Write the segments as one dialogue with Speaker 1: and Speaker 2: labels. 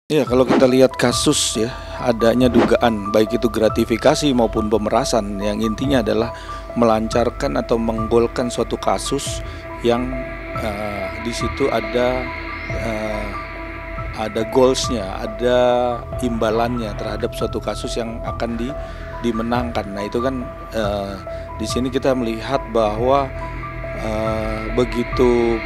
Speaker 1: Ya, kalau kita lihat kasus ya, adanya dugaan baik itu gratifikasi maupun pemerasan yang intinya adalah melancarkan atau menggolkan suatu kasus yang di situ eh, ada goalsnya, ada imbalannya terhadap suatu kasus yang akan dimenangkan. Nah itu kan di sini kita melihat bahwa begitu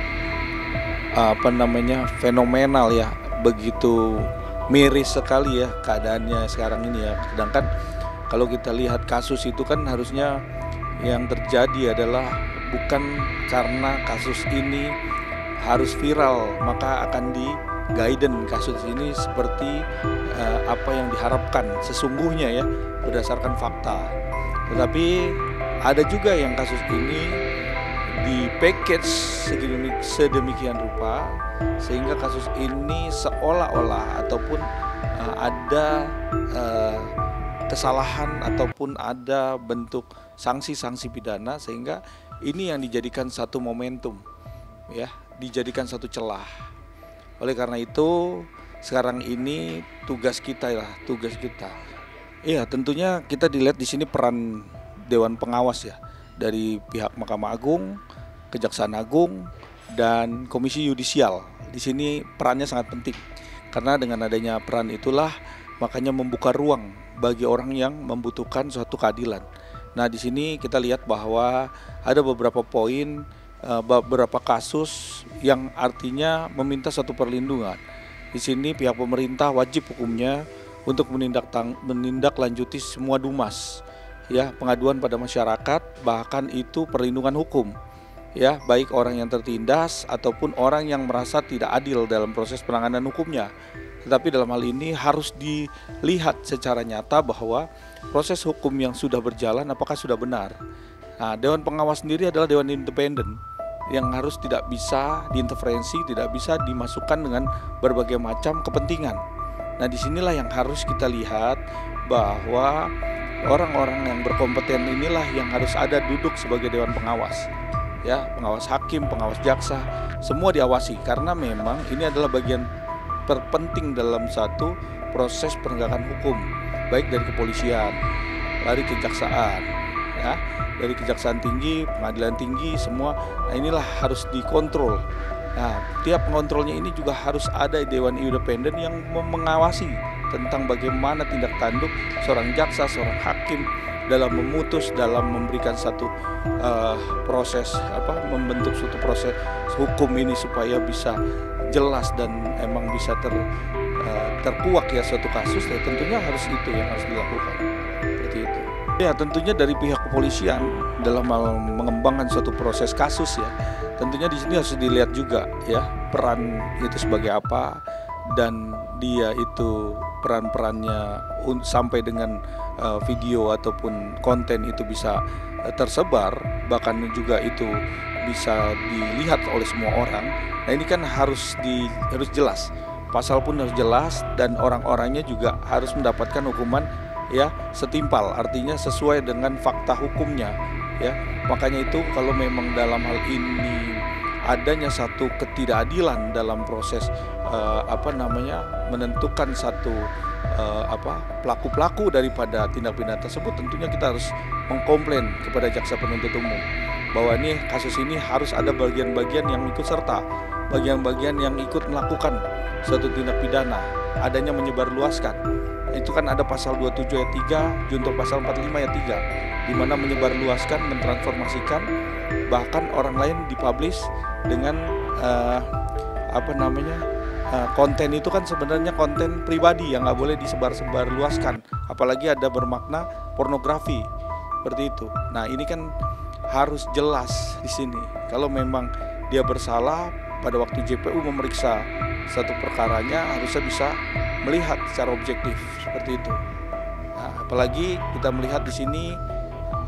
Speaker 1: fenomenal ya, begitu miris sekali ya keadaannya sekarang ini ya. Sedangkan kalau kita lihat kasus itu kan harusnya yang terjadi adalah bukan karena kasus ini harus viral maka akan di guidance kasus ini seperti apa yang diharapkan sesungguhnya ya berdasarkan fakta. Tetapi ada juga yang kasus ini di package sedemikian rupa sehingga kasus ini seolah-olah ataupun ada kesalahan ataupun ada bentuk sanksi-sanksi pidana sehingga ini yang dijadikan satu momentum ya, dijadikan satu celah. Oleh karena itu sekarang ini tugas kita. Iya, tentunya kita dilihat di sini peran Dewan Pengawas ya, dari pihak Mahkamah Agung, Kejaksaan Agung, dan Komisi Yudisial. Di sini perannya sangat penting karena dengan adanya peran itulah makanya membuka ruang bagi orang yang membutuhkan suatu keadilan. Nah, di sini kita lihat bahwa ada beberapa poin, beberapa kasus yang artinya meminta suatu perlindungan. Di sini pihak pemerintah wajib hukumnya untuk menindaklanjuti semua dumas ya, pengaduan pada masyarakat, bahkan itu perlindungan hukum ya, baik orang yang tertindas ataupun orang yang merasa tidak adil dalam proses penanganan hukumnya. Tetapi dalam hal ini harus dilihat secara nyata bahwa proses hukum yang sudah berjalan apakah sudah benar. Nah, Dewan Pengawas sendiri adalah dewan independen yang harus tidak bisa diinterferensi, tidak bisa dimasukkan dengan berbagai macam kepentingan. Nah, disinilah yang harus kita lihat bahwa orang-orang yang berkompeten inilah yang harus ada duduk sebagai dewan pengawas ya, pengawas hakim, pengawas jaksa, semua diawasi karena memang ini adalah bagian terpenting dalam satu proses penegakan hukum, baik dari kepolisian, dari kejaksaan ya, dari kejaksaan tinggi, pengadilan tinggi, semua. Nah, inilah harus dikontrol. Nah, tiap pengontrolnya ini juga harus ada dewan independen yang mengawasi tentang bagaimana tindak tanduk seorang jaksa, seorang hakim dalam memutus, dalam memberikan satu proses membentuk suatu proses hukum ini supaya bisa jelas dan emang bisa terkuak ya suatu kasus. Ya tentunya harus itu yang harus dilakukan seperti itu. Ya tentunya dari pihak kepolisian dalam mengembangkan suatu proses kasus ya, tentunya di sini harus dilihat juga ya peran itu sebagai apa, dan dia itu peran-perannya sampai dengan video ataupun konten itu bisa tersebar, bahkan juga itu bisa dilihat oleh semua orang. Nah, ini kan harus jelas, pasal pun harus jelas, dan orang-orangnya juga harus mendapatkan hukuman ya setimpal, artinya sesuai dengan fakta hukumnya ya. Makanya itu kalau memang dalam hal ini adanya satu ketidakadilan dalam proses menentukan satu pelaku-pelaku daripada tindak pidana tersebut, tentunya kita harus mengkomplain kepada jaksa penuntut umum bahwa ini kasus ini harus ada bagian-bagian yang ikut serta, bagian-bagian yang ikut melakukan suatu tindak pidana, adanya menyebarluaskan. Itu kan ada pasal 27 ayat 3 junto pasal 45 ayat 3 di mana menyebarluaskan, mentransformasikan, bahkan orang lain dipublish dengan konten itu kan sebenarnya konten pribadi yang nggak boleh disebar luaskan, apalagi ada bermakna pornografi seperti itu. Nah, ini kan harus jelas di sini. Kalau memang dia bersalah, pada waktu JPU memeriksa satu perkaranya harusnya bisa melihat secara objektif seperti itu. Nah, apalagi kita melihat di sini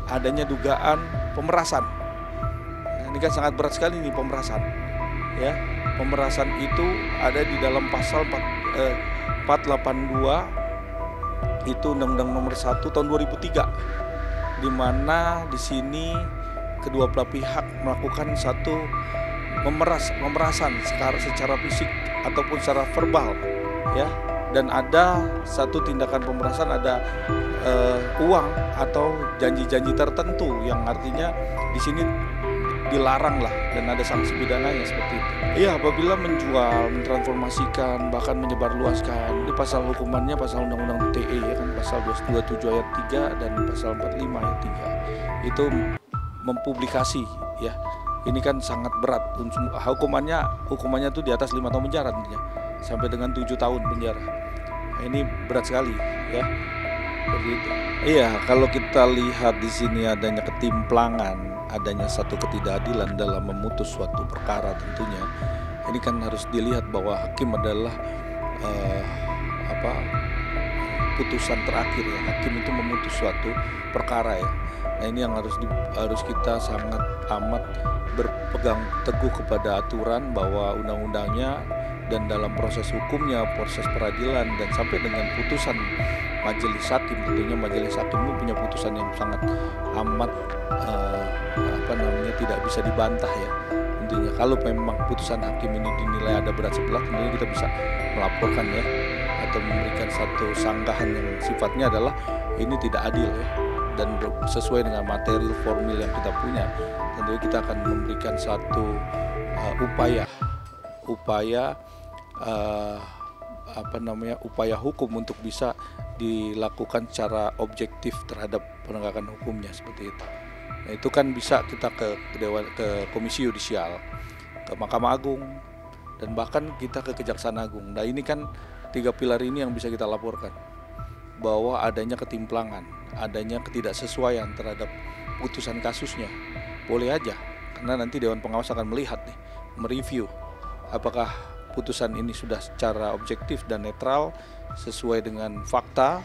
Speaker 1: adanya dugaan pemerasan. Nah, ini kan sangat berat sekali nih pemerasan. Ya, pemerasan itu ada di dalam pasal 482 itu Undang-Undang Nomor 1 tahun 2003, di mana di sini kedua belah pihak melakukan satu pemerasan secara fisik ataupun secara verbal ya, dan ada satu tindakan pemerasan, ada uang atau janji-janji tertentu yang artinya di sini dilarang lah dan ada sanksi pidananya seperti itu. Iya, apabila menjual, mentransformasikan, bahkan menyebarluaskan, di pasal hukumannya pasal Undang-Undang ITE ya kan, pasal 227 ayat 3 dan pasal 45 ayat 3. Itu mempublikasi ya. Ini kan sangat berat. Hukumannya tuh di atas 5 tahun penjara tentunya, sampai dengan 7 tahun penjara. Nah, ini berat sekali ya. Seperti itu. Iya, kalau kita lihat di sini adanya ketimplangan, adanya satu ketidakadilan dalam memutus suatu perkara tentunya. Ini kan harus dilihat bahwa hakim adalah putusan terakhir ya. Hakim itu memutus suatu perkara ya. Nah, ini yang harus kita sangat amat berpegang teguh kepada aturan bahwa undang-undangnya dan dalam proses hukumnya, proses peradilan dan sampai dengan putusan majelis hakim, tentunya majelis hakim itu punya putusan yang sangat amat tidak bisa dibantah ya. Tentunya kalau memang putusan hakim ini dinilai ada berat sebelah, tentunya kita bisa melaporkan ya, atau memberikan satu sanggahan yang sifatnya adalah ini tidak adil ya, dan sesuai dengan materi formil yang kita punya. Tentunya kita akan memberikan satu upaya hukum untuk bisa dilakukan secara objektif terhadap penegakan hukumnya seperti itu. Nah, itu kan bisa kita ke Komisi Yudisial, ke Mahkamah Agung, dan bahkan kita ke Kejaksaan Agung. Nah, ini kan 3 pilar ini yang bisa kita laporkan bahwa adanya ketimplangan, adanya ketidaksesuaian terhadap putusan kasusnya. Boleh aja, karena nanti Dewan Pengawas akan melihat nih, mereview apakah putusan ini sudah secara objektif dan netral sesuai dengan fakta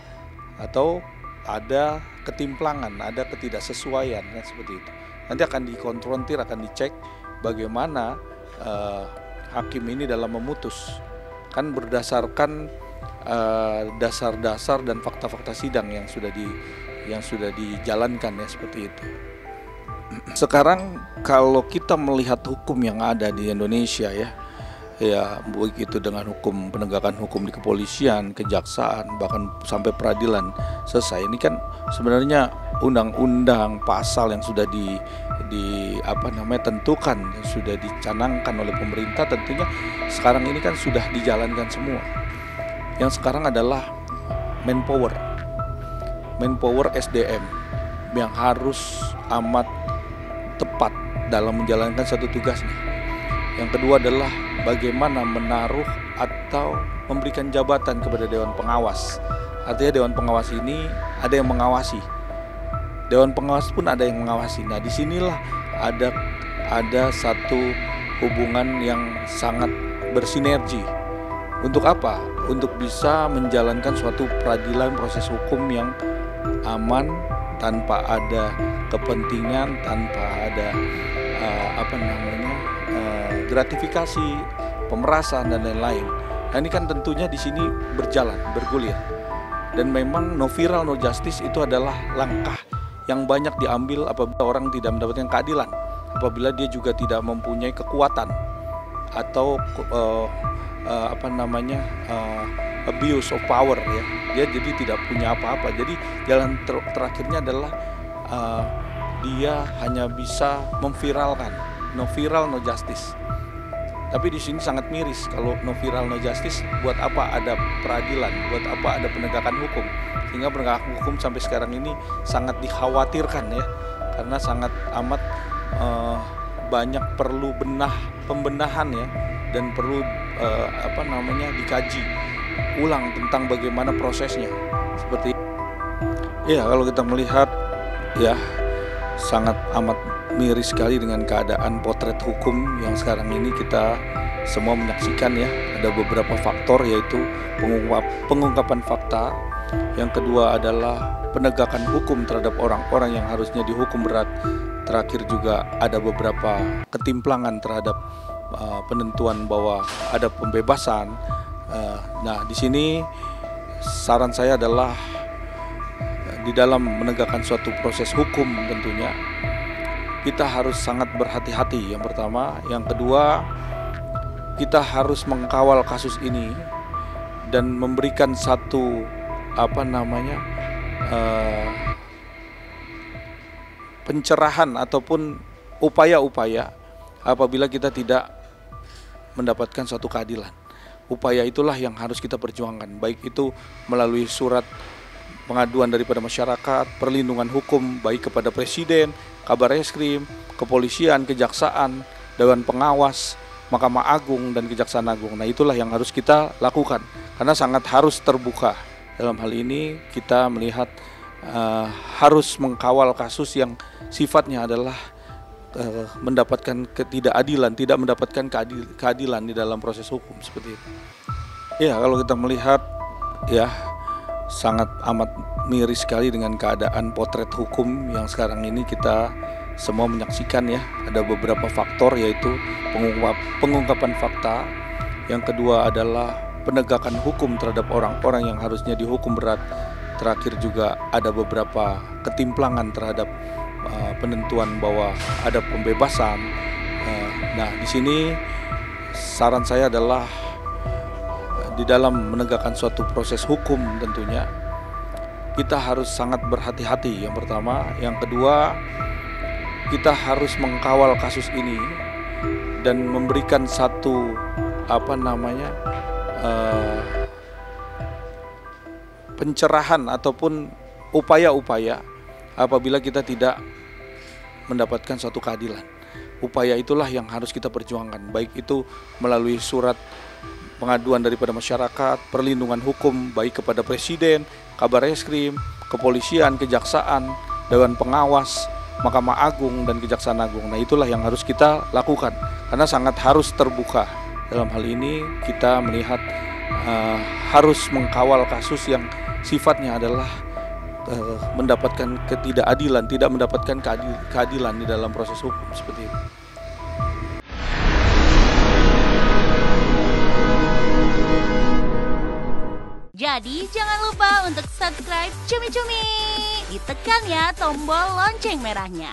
Speaker 1: atau ada ketimplangan, ada ketidaksesuaian kan, seperti itu. Nanti akan dikonfrontir, akan dicek bagaimana hakim ini dalam memutus, kan berdasarkan dasar-dasar dan fakta-fakta sidang yang sudah dijalankan ya, seperti itu. Sekarang kalau kita melihat hukum yang ada di Indonesia ya, begitu dengan hukum, penegakan hukum di kepolisian, kejaksaan, bahkan sampai peradilan selesai. Ini kan sebenarnya undang-undang, pasal yang sudah tentukan, yang sudah dicanangkan oleh pemerintah, tentunya sekarang ini kan sudah dijalankan semua. Yang sekarang adalah manpower SDM yang harus amat tepat dalam menjalankan satu tugasnya. Yang kedua adalah bagaimana menaruh atau memberikan jabatan kepada Dewan Pengawas. Artinya Dewan Pengawas ini ada yang mengawasi. Dewan Pengawas pun ada yang mengawasi. Nah, disinilah ada satu hubungan yang sangat bersinergi. Untuk apa? Untuk bisa menjalankan suatu peradilan, proses hukum yang aman, tanpa ada kepentingan, tanpa ada gratifikasi, pemerasan dan lain-lain. Nah, ini kan tentunya di sini berjalan, bergulir. Dan memang no viral no justice itu adalah langkah yang banyak diambil apabila orang tidak mendapatkan keadilan, apabila dia juga tidak mempunyai kekuatan atau abuse of power ya. Dia jadi tidak punya apa-apa. Jadi jalan terakhirnya adalah dia hanya bisa memviralkan, no viral no justice. Tapi di sini sangat miris kalau no viral no justice. Buat apa ada peradilan? Buat apa ada penegakan hukum? Sehingga penegakan hukum sampai sekarang ini sangat dikhawatirkan ya, karena sangat amat banyak perlu pembenahan ya, dan perlu dikaji ulang tentang bagaimana prosesnya. Seperti ya, kalau kita melihat ya, sangat amat miris sekali dengan keadaan potret hukum yang sekarang ini kita semua menyaksikan ya. Ada beberapa faktor, yaitu pengungkapan fakta. Yang kedua adalah penegakan hukum terhadap orang-orang yang harusnya dihukum berat. Terakhir juga ada beberapa ketimplangan terhadap penentuan bahwa ada pembebasan. Nah, di sini saran saya adalah di dalam menegakkan suatu proses hukum tentunya kita harus sangat berhati-hati, yang pertama. Yang kedua, kita harus mengkawal kasus ini dan memberikan satu pencerahan ataupun upaya-upaya apabila kita tidak mendapatkan suatu keadilan. Upaya itulah yang harus kita perjuangkan, baik itu melalui surat pengaduan daripada masyarakat, perlindungan hukum baik kepada Presiden, Kabar Eskrim, Kepolisian, Kejaksaan, Dewan Pengawas, Mahkamah Agung, dan Kejaksaan Agung. Nah, itulah yang harus kita lakukan karena sangat harus terbuka. Dalam hal ini kita melihat harus mengkawal kasus yang sifatnya adalah mendapatkan ketidakadilan, tidak mendapatkan keadilan di dalam proses hukum seperti itu. Ya, kalau kita melihat ya sangat amat miris sekali dengan keadaan potret hukum yang sekarang ini kita semua menyaksikan ya. Ada beberapa faktor, yaitu pengungkapan fakta. Yang kedua adalah penegakan hukum terhadap orang-orang yang harusnya dihukum berat. Terakhir juga ada beberapa ketimplangan terhadap penentuan bahwa ada pembebasan. Nah, di sini saran saya adalah di dalam menegakkan suatu proses hukum tentunya kita harus sangat berhati-hati. Yang pertama, yang kedua kita harus mengkawal kasus ini dan memberikan satu pencerahan ataupun upaya-upaya apabila kita tidak mendapatkan suatu keadilan. Upaya itulah yang harus kita perjuangkan, baik itu melalui surat pengaduan daripada masyarakat, perlindungan hukum baik kepada Presiden, Kabar Eskrim, Kepolisian, Kejaksaan, Dewan Pengawas, Mahkamah Agung, dan Kejaksaan Agung. Nah, itulah yang harus kita lakukan karena sangat harus terbuka. Dalam hal ini kita melihat harus mengkawal kasus yang sifatnya adalah mendapatkan ketidakadilan, tidak mendapatkan keadilan di dalam proses hukum seperti itu.
Speaker 2: Jadi jangan lupa untuk subscribe Cumi Cumi. Ditekan ya tombol lonceng merahnya.